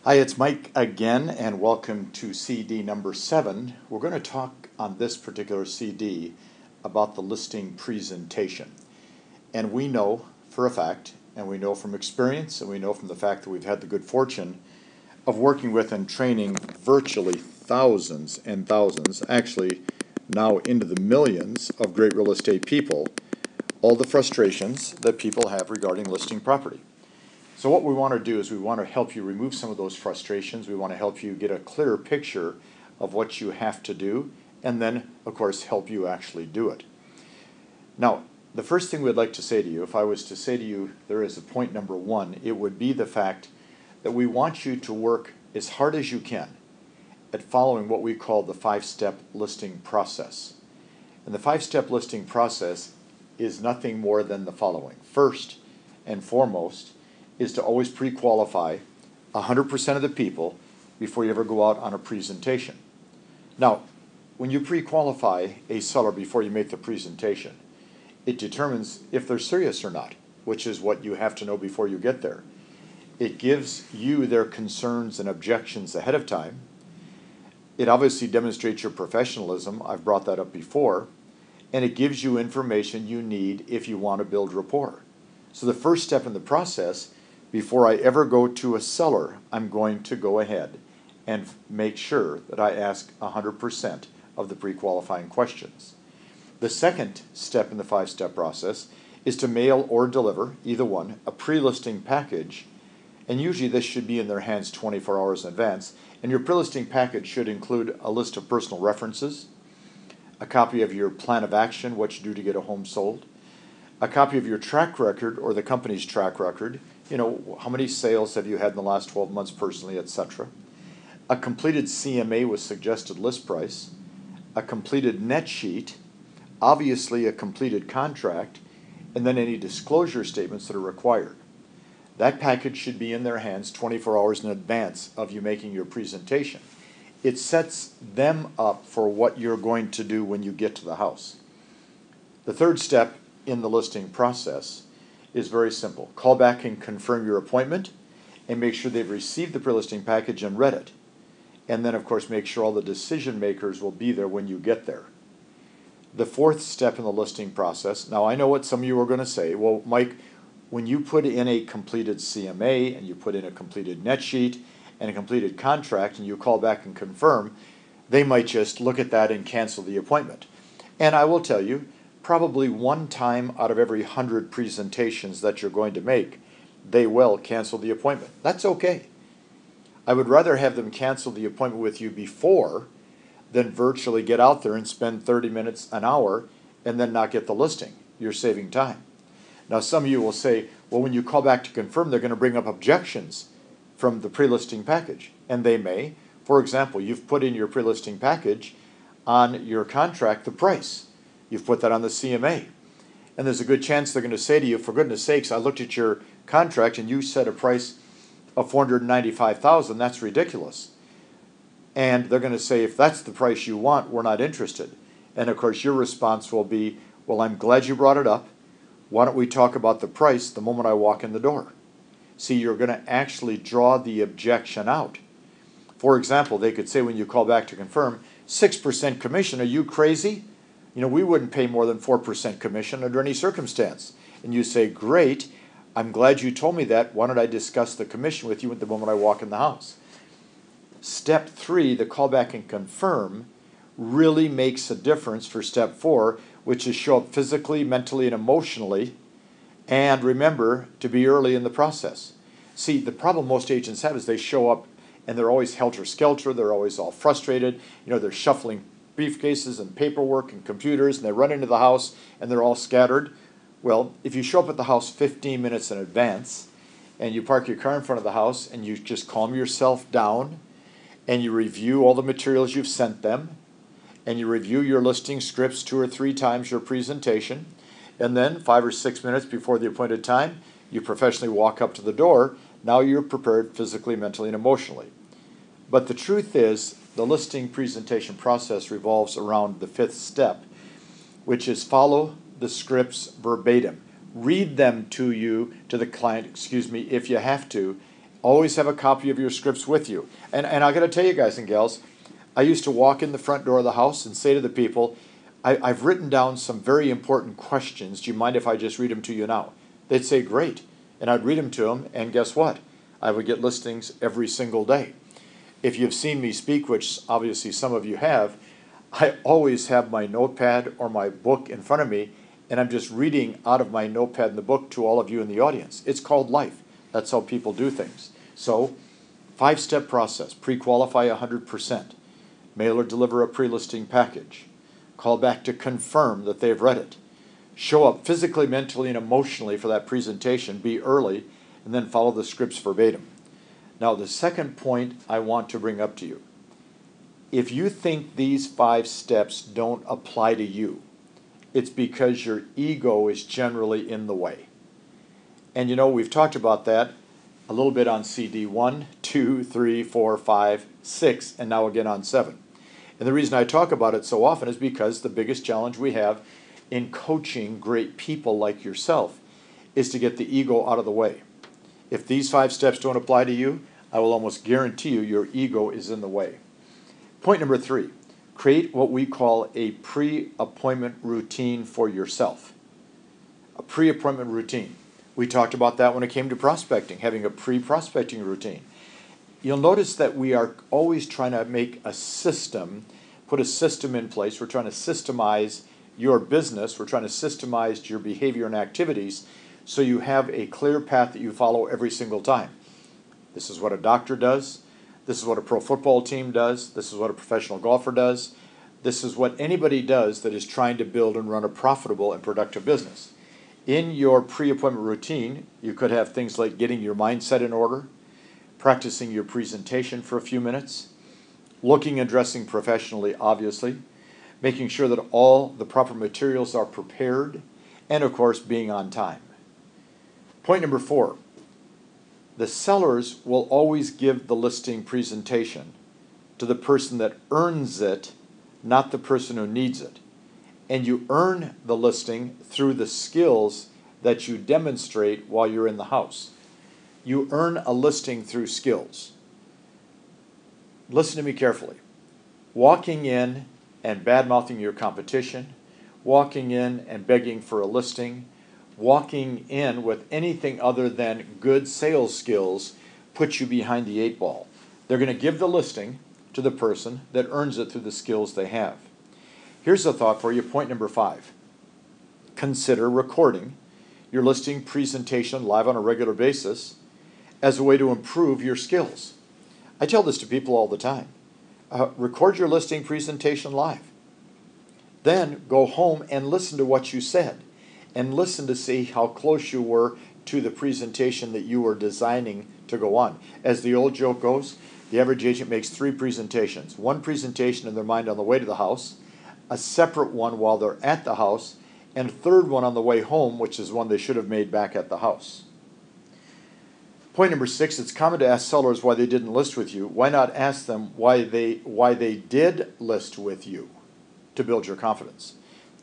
Hi, it's Mike again, and welcome to CD number 7. We're going to talk on this particular CD about the listing presentation. And we know for a fact, and we know from experience, and we know from the fact that we've had the good fortune of working with and training virtually thousands and thousands, actually now into the millions of great real estate people, all the frustrations that people have regarding listing property. So what we want to do is we want to help you remove some of those frustrations. We want to help you get a clearer picture of what you have to do, and then, of course, help you actually do it. Now, the first thing we'd like to say to you, if I was to say to you there is a point number 1, it would be the fact that we want you to work as hard as you can at following what we call the 5-step listing process. And the 5-step listing process is nothing more than the following. First and foremost is to always pre-qualify 100% of the people before you ever go out on a presentation. Now, when you pre-qualify a seller before you make the presentation, it determines if they're serious or not, which is what you have to know before you get there. It gives you their concerns and objections ahead of time. It obviously demonstrates your professionalism. I've brought that up before. And it gives you information you need if you want to build rapport. So the first step in the process, before I ever go to a seller, I'm going to go ahead and make sure that I ask 100% of the pre-qualifying questions. The second step in the 5-step process is to mail or deliver, either one, a pre-listing package, and usually this should be in their hands 24 hours in advance, and your pre-listing package should include a list of personal references, a copy of your plan of action, what you do to get a home sold, a copy of your track record or the company's track record, how many sales have you had in the last 12 months personally, etc. A completed CMA with suggested list price, a completed net sheet, obviously a completed contract, and then any disclosure statements that are required. That package should be in their hands 24 hours in advance of you making your presentation. It sets them up for what you're going to do when you get to the house. The third step in the listing process is very simple. Call back and confirm your appointment and make sure they've received the pre-listing package and read it. And then, of course, make sure all the decision makers will be there when you get there. The fourth step in the listing process, now I know what some of you are going to say. Well, Mike, when you put in a completed CMA and you put in a completed net sheet and a completed contract and you call back and confirm, they might just look at that and cancel the appointment. And I will tell you, probably one time out of every 100 presentations that you're going to make, they will cancel the appointment. That's okay. I would rather have them cancel the appointment with you before than virtually get out there and spend 30 minutes, an hour, and then not get the listing. You're saving time. Now, some of you will say, well, when you call back to confirm, they're going to bring up objections from the pre-listing package. And they may. For example, you've put in your pre-listing package on your contract the price. You've put that on the CMA. And there's a good chance they're going to say to you, for goodness sakes, I looked at your contract and you set a price of $495,000. That's ridiculous. And they're going to say, if that's the price you want, we're not interested. And of course, your response will be, well, I'm glad you brought it up. Why don't we talk about the price the moment I walk in the door? See, you're going to actually draw the objection out. For example, they could say when you call back to confirm, 6% commission, are you crazy? We wouldn't pay more than 4% commission under any circumstance. And you say, great, I'm glad you told me that. Why don't I discuss the commission with you at the moment I walk in the house? Step 3, the call back and confirm, really makes a difference for step 4, which is show up physically, mentally, and emotionally, and remember to be early in the process. See, the problem most agents have is they show up and they're always helter-skelter, they're always all frustrated, they're shuffling briefcases and paperwork and computers, and they run into the house and they're all scattered. Well, if you show up at the house 15 minutes in advance and you park your car in front of the house and you just calm yourself down and you review all the materials you've sent them and you review your listing scripts 2 or 3 times your presentation, and then 5 or 6 minutes before the appointed time, you professionally walk up to the door. Now you're prepared physically, mentally, and emotionally. But the truth is, the listing presentation process revolves around the 5th step, which is follow the scripts verbatim. Read them to the client, if you have to, Always have a copy of your scripts with you. And I got to tell you guys and gals, I used to walk in the front door of the house and say to the people, I've written down some very important questions. Do you mind if I just read them to you now? They'd say, great. And I'd read them to them, and guess what? I would get listings every single day. If you've seen me speak, which obviously some of you have, I always have my notepad or my book in front of me, and I'm just reading out of my notepad and the book to all of you in the audience. It's called life. That's how people do things. So, 5-step process. Pre-qualify 100%. Mail or deliver a pre-listing package. Call back to confirm that they've read it. Show up physically, mentally, and emotionally for that presentation. Be early, and then follow the scripts verbatim. Now, the second point I want to bring up to you. If you think these 5 steps don't apply to you, it's because your ego is generally in the way. And you know, we've talked about that a little bit on CD 1, 2, 3, 4, 5, 6, and now again on 7. And the reason I talk about it so often is because the biggest challenge we have in coaching great people like yourself is to get the ego out of the way. If these 5 steps don't apply to you, I will almost guarantee you your ego is in the way. Point number 3, create what we call a pre-appointment routine for yourself. A pre-appointment routine. We talked about that when it came to prospecting, having a pre-prospecting routine. You'll notice that we are always trying to make a system, put a system in place. We're trying to systemize your business. We're trying to systemize your behavior and activities so you have a clear path that you follow every single time. This is what a doctor does. This is what a pro football team does. This is what a professional golfer does. This is what anybody does that is trying to build and run a profitable and productive business. In your pre-appointment routine, you could have things like getting your mindset in order, practicing your presentation for a few minutes, looking and dressing professionally, obviously, making sure that all the proper materials are prepared, and of course, being on time. Point number 4, the sellers will always give the listing presentation to the person that earns it, not the person who needs it. And you earn the listing through the skills that you demonstrate while you're in the house. You earn a listing through skills. Listen to me carefully. Walking in and bad-mouthing your competition, walking in and begging for a listing, walking in with anything other than good sales skills puts you behind the 8 ball. They're going to give the listing to the person that earns it through the skills they have. Here's a thought for you, point number 5. Consider recording your listing presentation live on a regular basis as a way to improve your skills. I tell this to people all the time. Record your listing presentation live. Then go home and listen to what you said and listen to see how close you were to the presentation that you were designing to go on. As the old joke goes, the average agent makes 3 presentations. 1 presentation in their mind on the way to the house, a separate one while they're at the house, and a third one on the way home, which is one they should have made back at the house. Point number 6, it's common to ask sellers why they didn't list with you. Why not ask them why they did list with you to build your confidence?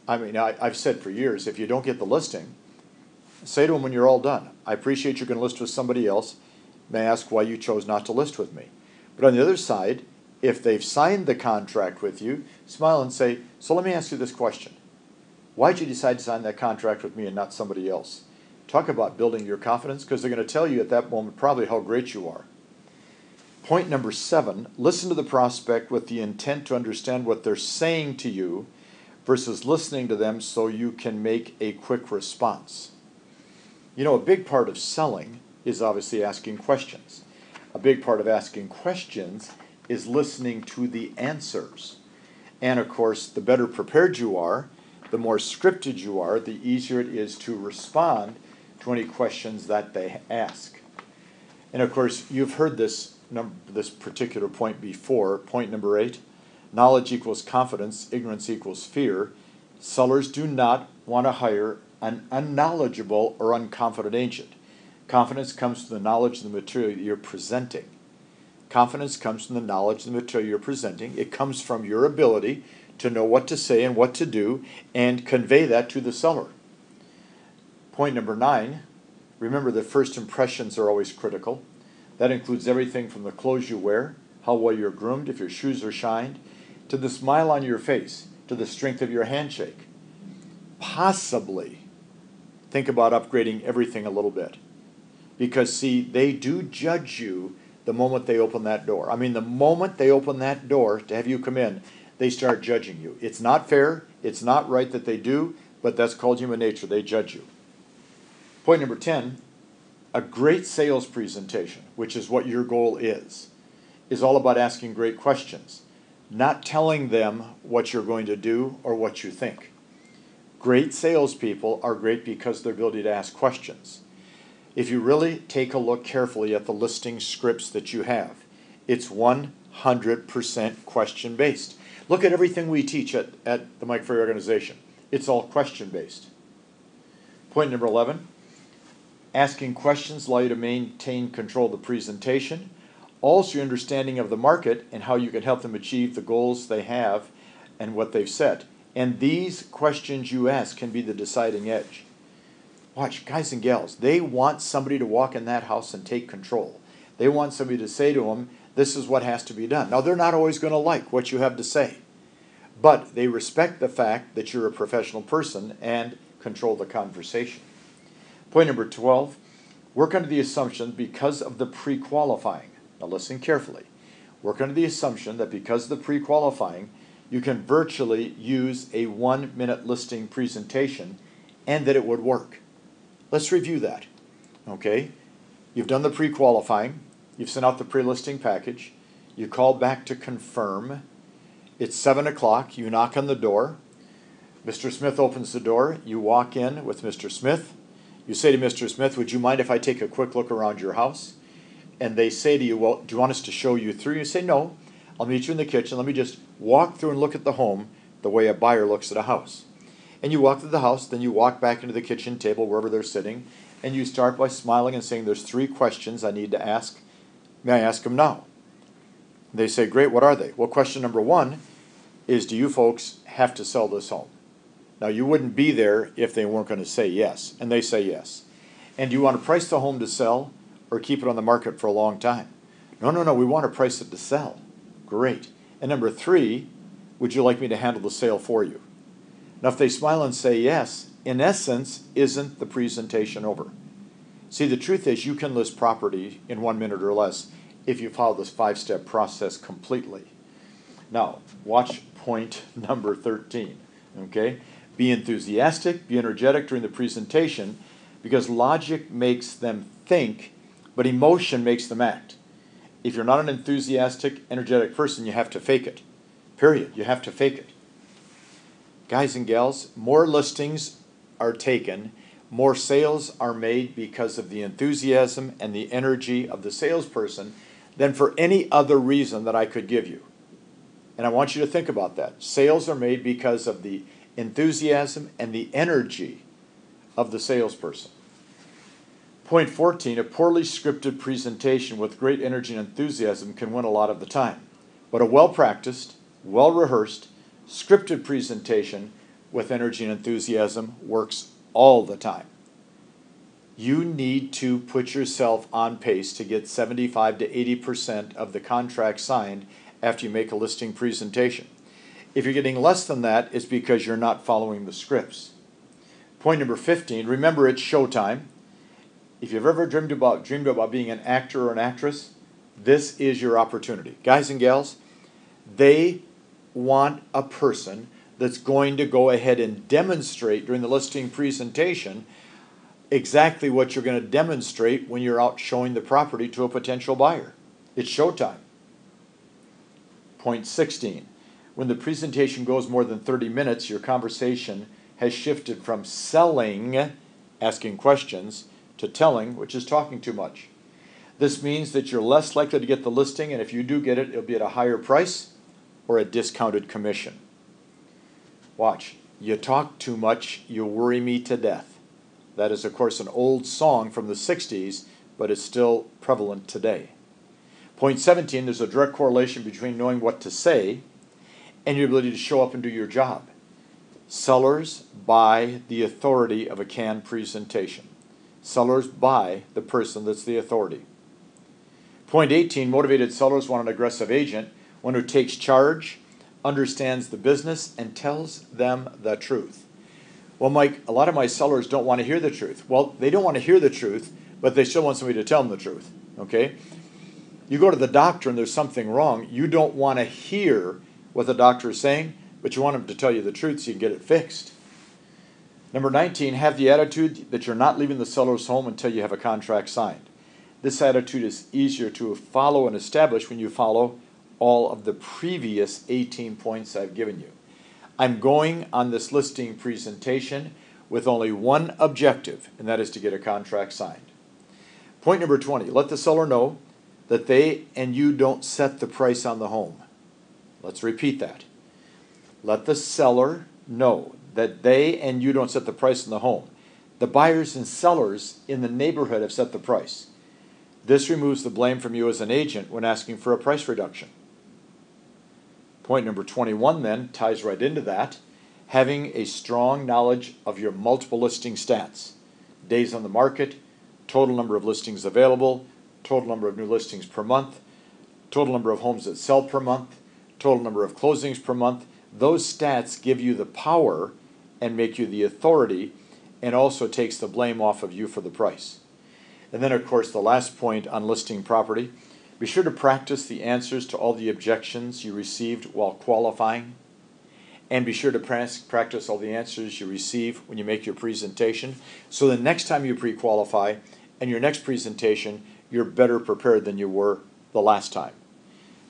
I mean, I've said for years, if you don't get the listing, say to them when you're all done, I appreciate you're going to list with somebody else. May I ask why you chose not to list with me? But on the other side, if they've signed the contract with you, smile and say, so let me ask you this question. Why did you decide to sign that contract with me and not somebody else? Talk about building your confidence, because they're going to tell you at that moment probably how great you are. Point number 7, listen to the prospect with the intent to understand what they're saying to you versus listening to them so you can make a quick response. You know, a big part of selling is obviously asking questions. A big part of asking questions is listening to the answers. And of course, the better prepared you are, the more scripted you are, the easier it is to respond to any questions that they ask. And of course, you've heard this particular point before. Point number 8, knowledge equals confidence, ignorance equals fear. Sellers do not want to hire an unknowledgeable or unconfident agent. Confidence comes from the knowledge of the material you're presenting. Confidence comes from the knowledge of the material you're presenting. It comes from your ability to know what to say and what to do and convey that to the seller. Point number 9, remember that first impressions are always critical. That includes everything from the clothes you wear, how well you're groomed, if your shoes are shined, to the smile on your face, to the strength of your handshake. Possibly think about upgrading everything a little bit. Because, see, they do judge you the moment they open that door. I mean, the moment they open that door to have you come in, they start judging you. It's not fair, it's not right that they do, but that's called human nature. They judge you. Point number 10, a great sales presentation, which is what your goal is all about asking great questions, not telling them what you're going to do or what you think. Great salespeople are great because of their ability to ask questions. If you really take a look carefully at the listing scripts that you have, it's 100% question-based. Look at everything we teach at the Mike Ferry organization. It's all question-based. Point number 11, asking questions allow you to maintain control of the presentation, also your understanding of the market and how you can help them achieve the goals they have and what they've set. And these questions you ask can be the deciding edge. Watch, guys and gals, they want somebody to walk in that house and take control. They want somebody to say to them, this is what has to be done. Now, they're not always going to like what you have to say, but they respect the fact that you're a professional person and control the conversation. Point number 12, work under the assumption because of the pre-qualifying. Now, listen carefully. Work under the assumption that because of the pre-qualifying, you can virtually use a 1-minute listing presentation and that it would work. Let's review that. Okay? You've done the pre-qualifying. You've sent out the pre-listing package. You call back to confirm. It's 7 o'clock. You knock on the door. Mr. Smith opens the door. You walk in with Mr. Smith. You say to Mr. Smith, would you mind if I take a quick look around your house? And they say to you, well, do you want us to show you through? You say, no, I'll meet you in the kitchen. Let me just walk through and look at the home the way a buyer looks at a house. And you walk through the house, then you walk back into the kitchen table, wherever they're sitting, and you start by smiling and saying, there's 3 questions I need to ask. May I ask them now? They say, great, what are they? Well, question number 1 is, do you folks have to sell this home? Now, you wouldn't be there if they weren't going to say yes, and they say yes. And do you want to price the home to sell or keep it on the market for a long time? No, we want to price it to sell. Great. And number 3, would you like me to handle the sale for you? Now, if they smile and say yes, in essence, isn't the presentation over? See, the truth is you can list property in 1 minute or less if you follow this 5-step process completely. Now, watch point number 13, okay? Be enthusiastic, be energetic during the presentation because logic makes them think, but emotion makes them act. If you're not an enthusiastic, energetic person, you have to fake it. Period. You have to fake it. Guys and gals, more listings are taken, more sales are made because of the enthusiasm and the energy of the salesperson than for any other reason that I could give you. And I want you to think about that. Sales are made because of the enthusiasm and the energy of the salesperson. Point 14, a poorly scripted presentation with great energy and enthusiasm can win a lot of the time. But a well-practiced, well-rehearsed, scripted presentation with energy and enthusiasm works all the time. You need to put yourself on pace to get 75 to 80% of the contract signed after you make a listing presentation. If you're getting less than that, it's because you're not following the scripts. Point number 15, remember it's showtime. If you've ever dreamed about being an actor or an actress, this is your opportunity. Guys and gals, they want a person that's going to go ahead and demonstrate during the listing presentation exactly what you're going to demonstrate when you're out showing the property to a potential buyer. It's showtime. Point 16. When the presentation goes more than 30 minutes, your conversation has shifted from selling, asking questions, to telling, which is talking too much. This means that you're less likely to get the listing, and if you do get it, it'll be at a higher price or a discounted commission. Watch. You talk too much, you worry me to death. That is, of course, an old song from the 60s, but it's still prevalent today. Point 17, there's a direct correlation between knowing what to say and your ability to show up and do your job. Sellers buy the authority of a canned presentation. Sellers buy the person that's the authority. Point 18, motivated sellers want an aggressive agent, one who takes charge, understands the business, and tells them the truth. Well, Mike, a lot of my sellers don't want to hear the truth. Well, they don't want to hear the truth, but they still want somebody to tell them the truth, okay? You go to the doctor and there's something wrong. You don't want to hear what the doctor is saying, but you want him to tell you the truth so you can get it fixed. Number 19, have the attitude that you're not leaving the seller's home until you have a contract signed. This attitude is easier to follow and establish when you follow all of the previous 18 points I've given you. I'm going on this listing presentation with only one objective, and that is to get a contract signed. Point number 20, let the seller know that they and you don't set the price on the home. Let's repeat that. Let the seller know that they and you don't set the price on the home. The buyers and sellers in the neighborhood have set the price. This removes the blame from you as an agent when asking for a price reduction. Point number 21 then ties right into that, having a strong knowledge of your multiple listing stats, days on the market, total number of listings available, total number of new listings per month, total number of homes that sell per month, total number of closings per month. Those stats give you the power and make you the authority, and also takes the blame off of you for the price. And then, of course, the last point on listing property, be sure to practice the answers to all the objections you received while qualifying, and be sure to practice all the answers you receive when you make your presentation, so the next time you pre-qualify and your next presentation, you're better prepared than you were the last time.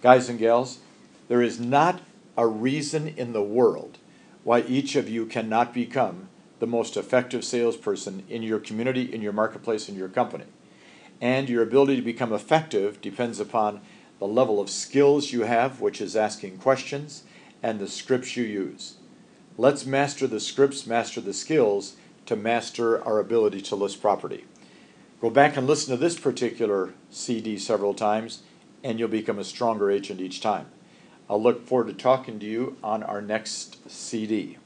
Guys and gals, there is not a reason in the world why each of you cannot become the most effective salesperson in your community, in your marketplace, in your company. And your ability to become effective depends upon the level of skills you have, which is asking questions, and the scripts you use. Let's master the scripts, master the skills to master our ability to list property. Go back and listen to this particular CD several times, and you'll become a stronger agent each time. I'll look forward to talking to you on our next CD.